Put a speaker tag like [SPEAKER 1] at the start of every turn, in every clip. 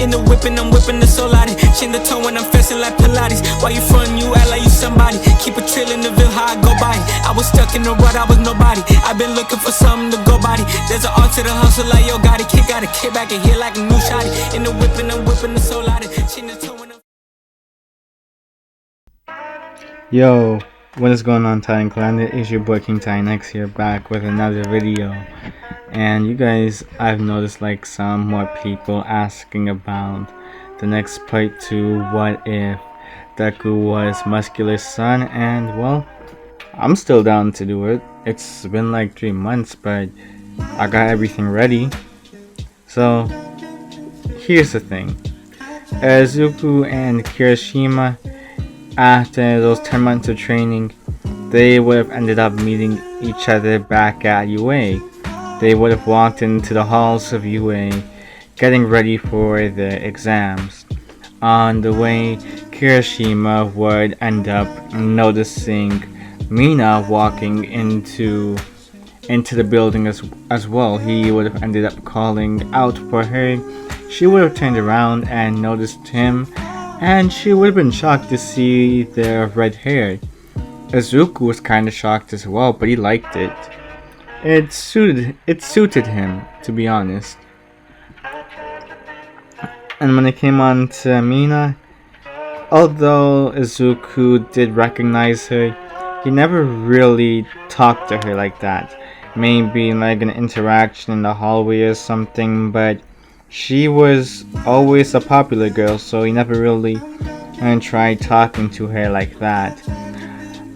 [SPEAKER 1] In the whipping, I'm whipping the soul out it. Chin the tone when I'm festing like Pilates. Why you frontin', you act like you somebody. Keep a trail in the ville, how I go by it. I was stuck in the rut, I was nobody. I've been looking for something to go body. There's an art to the hustle like yo got it. Kid got a kick back and hit like a new shotty. In the whipping, I'm whipping the soul out it. Chin the tone when I'm...
[SPEAKER 2] Yo, what is going on, Titan Clan? It is your boy King Titan X here, back with another video. And you guys, I've noticed like some more people asking about the next part to What If Deku was Muscular's son, and well, I'm still down to do it. It's been like 3 months, but I got everything ready. So, here's the thing. Izuku and Kirishima, after those 10 months of training, they would have ended up meeting each other back at UA. They would have walked into the halls of UA, getting ready for the exams. On the way, Kirishima would end up noticing Mina walking into the building as well. He would have ended up calling out for her. She would have turned around and noticed him, and she would have been shocked to see the red hair. Izuku was kind of shocked as well, but he liked it. It suited him, to be honest. And when it came on to Mina, although Izuku did recognize her, he never really talked to her like that. Maybe like an interaction in the hallway or something, but she was always a popular girl, so he never really tried talking to her like that.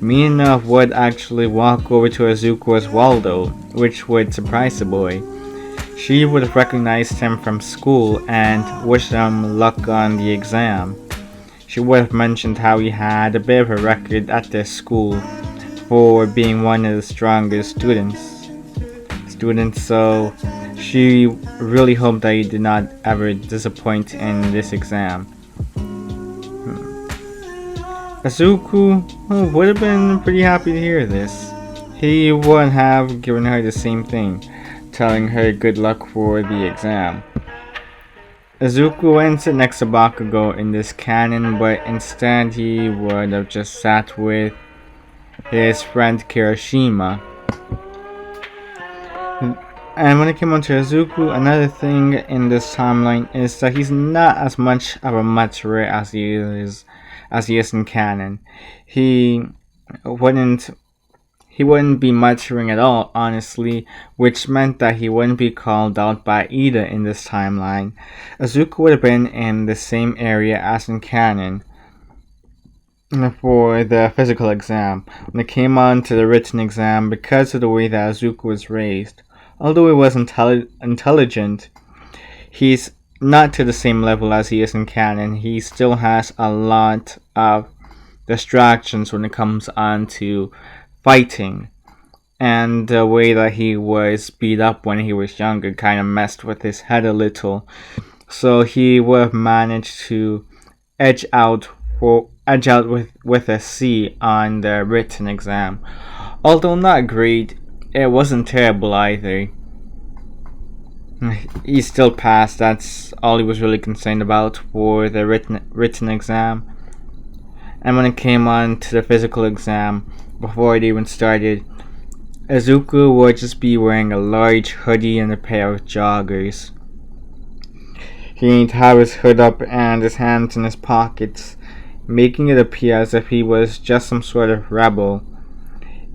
[SPEAKER 2] Mina would actually walk over to Izuku as well though, which would surprise the boy. She would have recognized him from school and wished him luck on the exam. She would have mentioned how he had a bit of a record at their school for being one of the strongest students, so she really hoped that he did not ever disappoint in this exam. Izuku would have been pretty happy to hear this. He would have given her the same thing, telling her good luck for the exam. Izuku went sit next to Bakugo in this canon, but instead he would have just sat with his friend Kirishima. And when it came on to Izuku, another thing in this timeline is that he's not as much of a mature as he is in canon. He wouldn't be maturing at all, honestly, which meant that he wouldn't be called out by Ida in this timeline. Izuku would have been in the same area as in canon for the physical exam. When it came on to the written exam, because of the way that Izuku was raised, although he was intelligent, he's not to the same level as he is in canon. He still has a lot of distractions when it comes on to fighting, and the way that he was beat up when he was younger kind of messed with his head a little, so he would have managed to edge out with a C on the written exam. Although not great, it wasn't terrible either. He still passed. That's all he was really concerned about for the written exam. And when it came on to the physical exam, before it even started, Izuku would just be wearing a large hoodie and a pair of joggers. He'd have his hood up and his hands in his pockets, making it appear as if he was just some sort of rebel.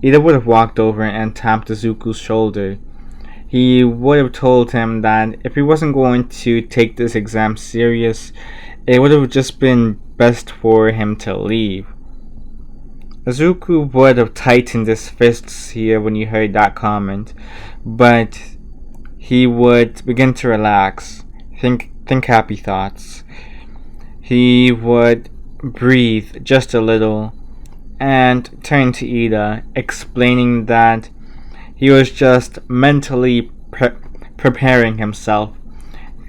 [SPEAKER 2] Ida would have walked over and tapped Izuku's shoulder. He would have told him that if he wasn't going to take this exam serious, it would have just been best for him to leave. Izuku would have tightened his fists here when he heard that comment, but he would begin to relax, think happy thoughts. He would breathe just a little and turn to Ida, explaining that he was just mentally preparing himself.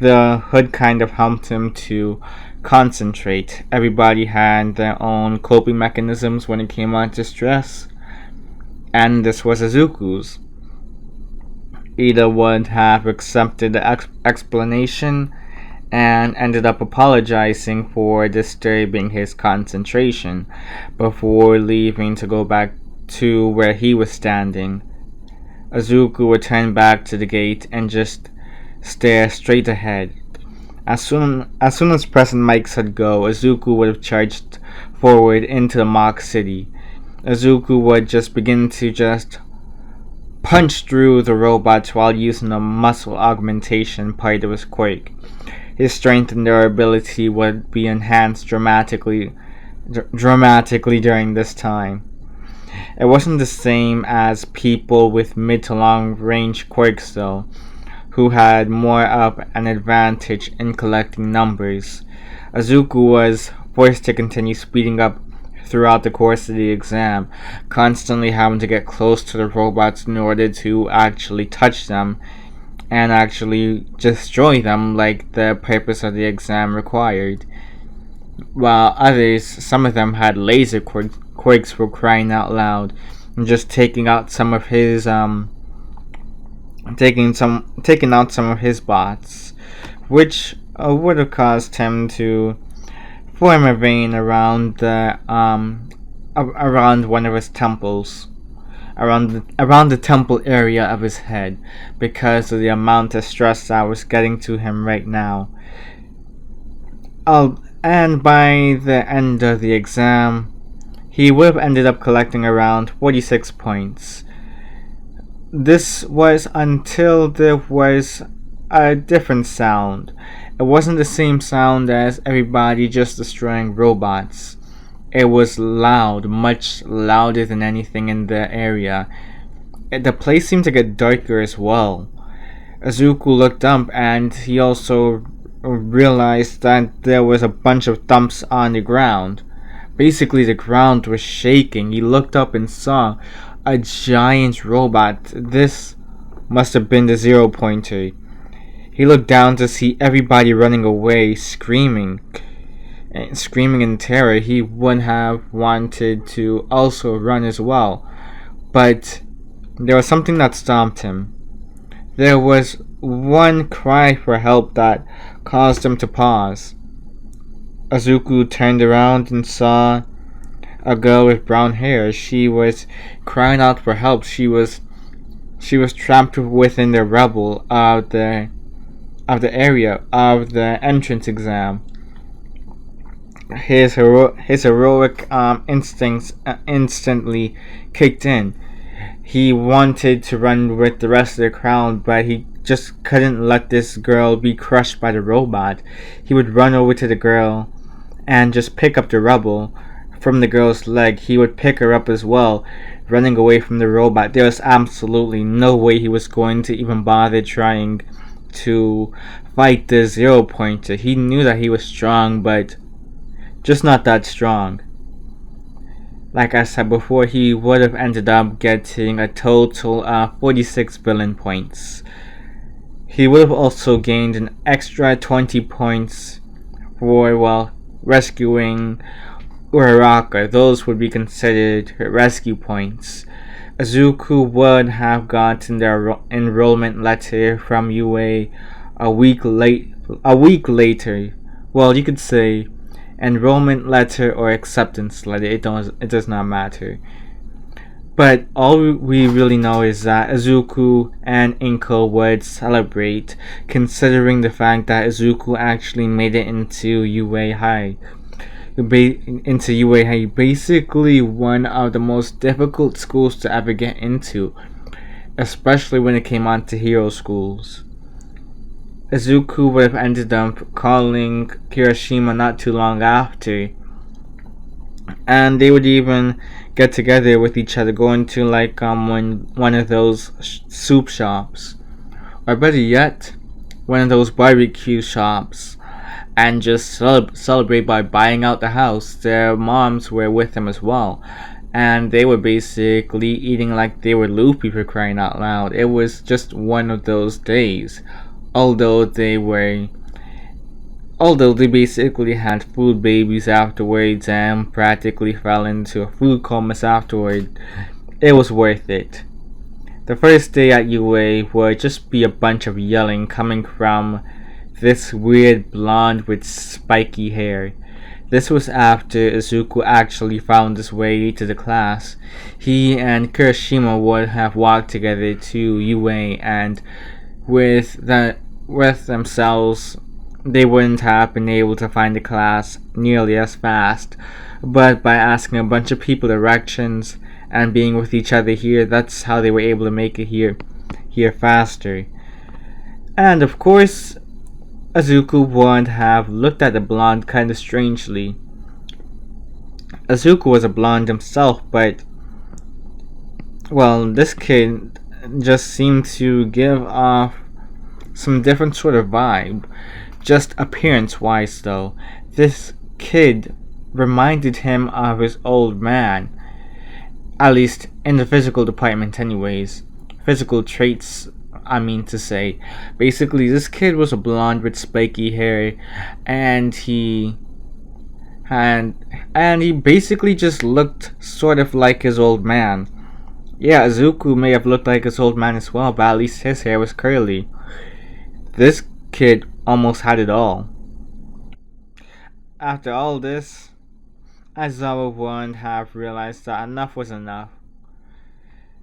[SPEAKER 2] The hood kind of helped him to concentrate. Everybody had their own coping mechanisms when it came on to stress, and this was Izuku's. Ida would have accepted the explanation and ended up apologizing for disturbing his concentration before leaving to go back to where he was standing. Izuku would turn back to the gate and just stare straight ahead. As soon as President Mike said go, Izuku would have charged forward into the mock city. Izuku would just begin to just punch through the robots while using the muscle augmentation part of his quirk. His strength and durability would be enhanced dramatically during this time. It wasn't the same as people with mid to long range quirks though, who had more of an advantage in collecting numbers. Izuku was forced to continue speeding up throughout the course of the exam, constantly having to get close to the robots in order to actually touch them and actually destroy them like the purpose of the exam required. While others, some of them had laser quirks for crying out loud, and just taking out some of his bots, which would have caused him to form a vein around around one of his temples, around the temple area of his head, because of the amount of stress that was getting to him right now. And by the end of the exam, he would have ended up collecting around 46 points. This was until there was a different sound. It wasn't the same sound as everybody just destroying robots. It was loud, much louder than anything in the area. The place seemed to get darker as well. Izuku looked up and he also realized that there was a bunch of thumps on the ground. Basically, the ground was shaking. He looked up and saw a giant robot. This must have been the 0 pointer. He looked down to see everybody running away, screaming in terror. He would have wanted to also run as well, but there was something that stopped him. There was one cry for help that caused him to pause. Izuku turned around and saw a girl with brown hair. She was crying out for help. She was trapped within the rubble of the area of the entrance exam. His heroic instincts instantly kicked in. He wanted to run with the rest of the crowd, but he just couldn't let this girl be crushed by the robot. He would run over to the girl and just pick up the rubble from the girl's leg. He would pick her up as well, running away from the robot. There was absolutely no way he was going to even bother trying to fight the 0 pointer. He knew that he was strong, but just not that strong. Like I said before, he would have ended up getting a total of 46 billion points. He would have also gained an extra 20 points for, rescuing Uraraka. Those would be considered rescue points. Izuku would have gotten their enrollment letter from UA a week later. Well, you could say enrollment letter or acceptance letter. It does not matter. But all we really know is that Izuku and Inko would celebrate, considering the fact that Izuku actually made it into UA High. Basically one of the most difficult schools to ever get into, especially when it came on to hero schools. Izuku would have ended up calling Kirishima not too long after, and they would even get together with each other, going to one of those soup shops, or better yet, one of those barbecue shops, and just celebrate by buying out the house. Their moms were with them as well, and they were basically eating like they were loopy, for crying out loud. It was just one of those days. Although they basically had food babies afterwards and practically fell into a food coma afterward, it was worth it. The first day at UA would just be a bunch of yelling coming from this weird blonde with spiky hair. This was after Izuku actually found his way to the class. He and Kirishima would have walked together to UA, and with themselves, they wouldn't have been able to find the class nearly as fast. But by asking a bunch of people directions and being with each other here, that's how they were able to make it here faster. And of course, Izuku would have looked at the blonde kind of strangely. Izuku was a blonde himself, but well, this kid just seemed to give off some different sort of vibe. Just appearance wise, though, this kid reminded him of his old man. At least in the physical department, anyways. Physical traits, I mean to say. Basically, this kid was a blonde with spiky hair, and he basically just looked sort of like his old man. Yeah, Izuku may have looked like his old man as well, but at least his hair was curly. This kid almost had it all. After all this, Aizawa wouldn't have realized that enough was enough.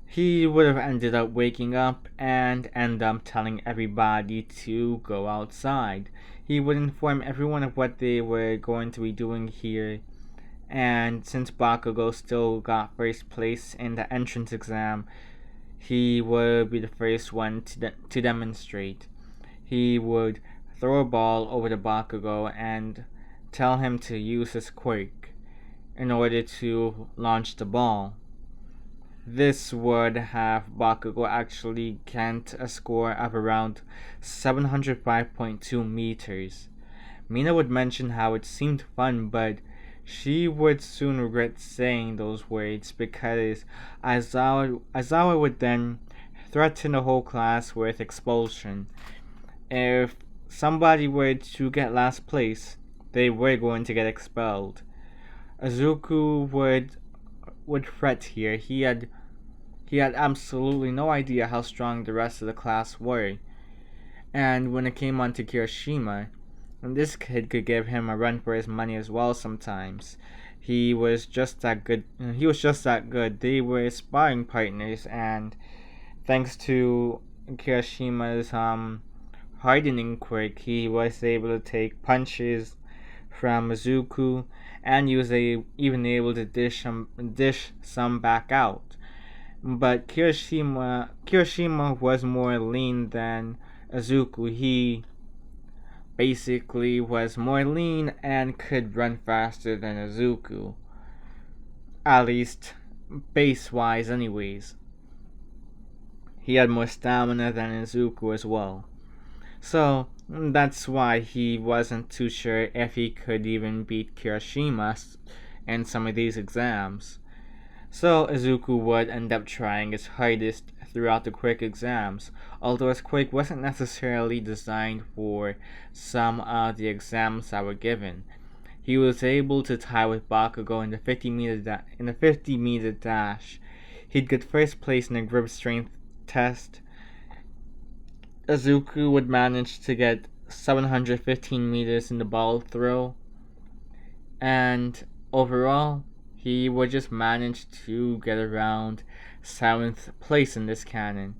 [SPEAKER 2] He would have ended up waking up and end up telling everybody to go outside. He would inform everyone of what they were going to be doing here, and since Bakugo still got first place in the entrance exam, he would be the first one to demonstrate. He would throw a ball over to Bakugo and tell him to use his quirk in order to launch the ball. This would have Bakugo actually get a score of around 705.2 meters. Mina would mention how it seemed fun, but she would soon regret saying those words because Aizawa would then threaten the whole class with expulsion. If somebody were to get last place, they were going to get expelled. Izuku would fret here. He had absolutely no idea how strong the rest of the class were. And when it came on to Kirishima, this kid could give him a run for his money as well sometimes. He was just that good. They were sparring partners, and thanks to Kirishima's hardening quirk, he was able to take punches from Izuku, and he was even able to dish some back out. But Kirishima was more lean than Izuku. He basically was more lean and could run faster than Izuku. At least base-wise anyways. He had more stamina than Izuku as well. So that's why he wasn't too sure if he could even beat Kirishima in some of these exams. So Izuku would end up trying his hardest throughout the quick exams, although his quick wasn't necessarily designed for some of the exams that were given. He was able to tie with Bakugo in the 50-meter dash. He'd get first place in the grip strength test. Izuku would manage to get 715 meters in the ball throw, and overall, he would just manage to get around 7th place in this canon.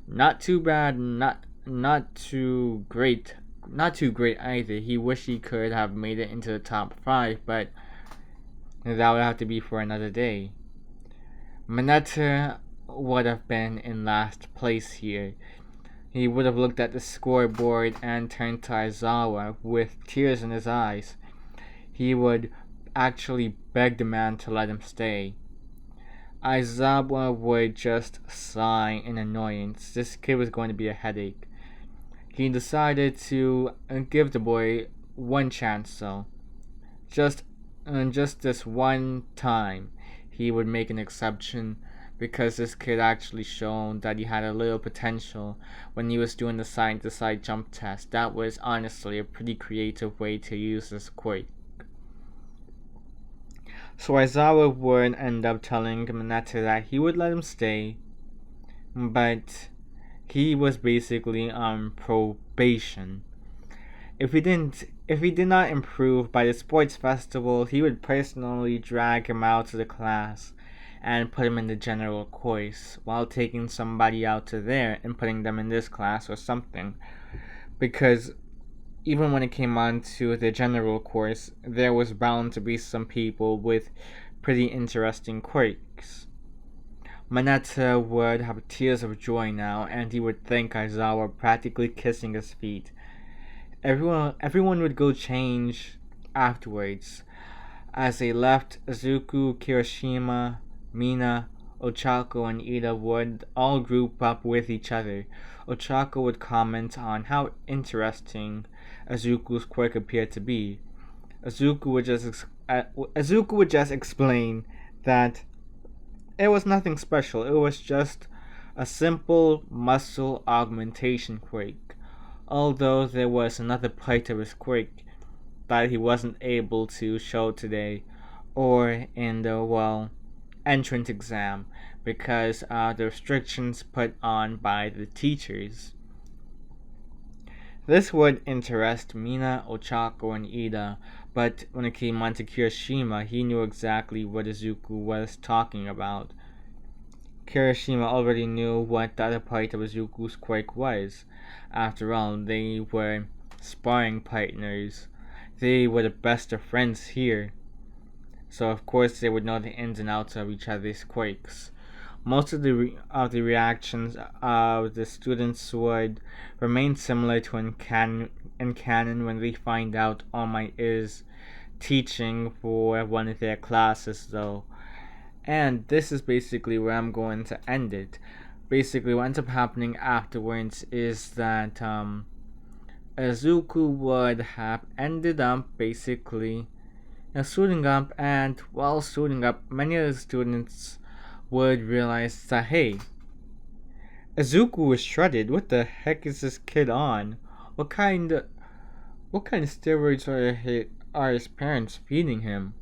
[SPEAKER 2] Not too bad, not too great either. He wished he could have made it into the top 5, but that would have to be for another day. Mineta would have been in last place here. He would have looked at the scoreboard and turned to Aizawa with tears in his eyes. He would actually beg the man to let him stay. Aizawa would just sigh in annoyance. This kid was going to be a headache. He decided to give the boy one chance though. Just this one time, he would make an exception because this kid actually shown that he had a little potential when he was doing the side-to-side jump test. That was honestly a pretty creative way to use this quirk. So Aizawa would end up telling Mineta that he would let him stay, but he was basically on probation. if he did not improve by the sports festival, he would personally drag him out to the class and put him in the general course while taking somebody out to there and putting them in this class or something. Because even when it came on to the general course, there was bound to be some people with pretty interesting quirks. Manetta would have tears of joy now, and he would thank Aizawa, practically kissing his feet. Everyone would go change afterwards. As they left, Izuku, Kirishima, Mina, Ochako, and Ida would all group up with each other. Ochako would comment on how interesting Izuku's quirk appeared to be. Izuku would just explain that it was nothing special. It was just a simple muscle augmentation quirk. Although there was another part of his quirk that he wasn't able to show today or in the entrance exam because of the restrictions put on by the teachers. This would interest Mina, Ochako, and Ida, but when it came on to Kirishima, he knew exactly what Izuku was talking about. Kirishima already knew what the other part of Izuku's quirk was. After all, they were sparring partners. They were the best of friends here. So of course they would know the ins and outs of each other's quirks. Most of the reactions of the students would remain similar to in canon when they find out All Might is teaching for one of their classes, though. And this is basically where I'm going to end it. Basically, what ends up happening afterwards is that Izuku would have ended up basically suiting up, and while suiting up, many of the students would realize that, hey, Izuku was shredded. What the heck is this kid on? What kind of steroids are his parents feeding him?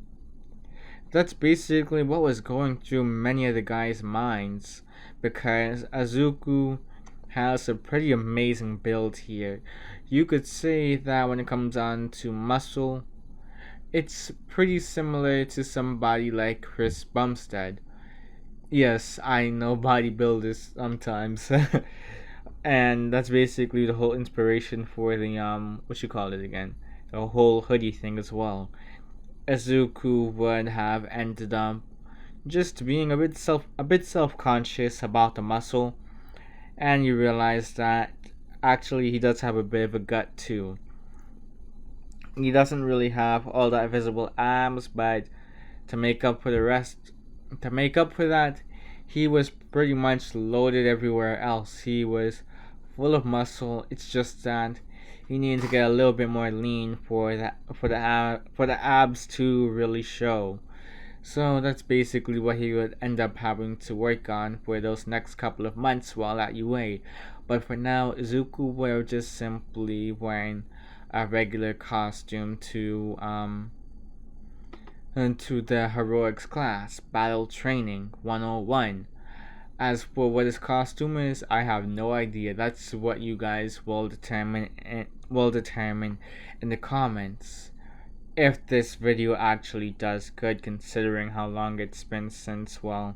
[SPEAKER 2] That's basically what was going through many of the guys' minds, because Izuku has a pretty amazing build here. You could say that when it comes on to muscle, it's pretty similar to somebody like Chris Bumstead. Yes, I know bodybuilders sometimes. And that's basically the whole inspiration for the what you call it again? The whole hoodie thing as well. Izuku would have ended up just being a bit self-conscious about the muscle, and you realize that actually he does have a bit of a gut too. He doesn't really have all that visible abs, but to make up for that, he was pretty much loaded everywhere else. He was full of muscle. It's just that he needed to get a little bit more lean for the abs to really show. So that's basically what he would end up having to work on for those next couple of months while at UA. But for now, Izuku will just simply wearing a regular costume to the heroics class, Battle Training 101. As for what his costume is, I have no idea. That's what you guys will determine in the comments. If this video actually does good, considering how long it's been since the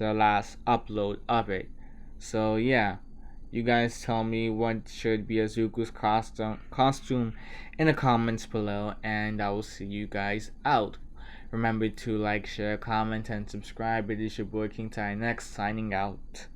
[SPEAKER 2] last upload of it. So yeah, you guys tell me what should be Izuku's costume in the comments below, and I will see you guys out. Remember to like, share, comment, and subscribe. It is your boy King Ty Next signing out.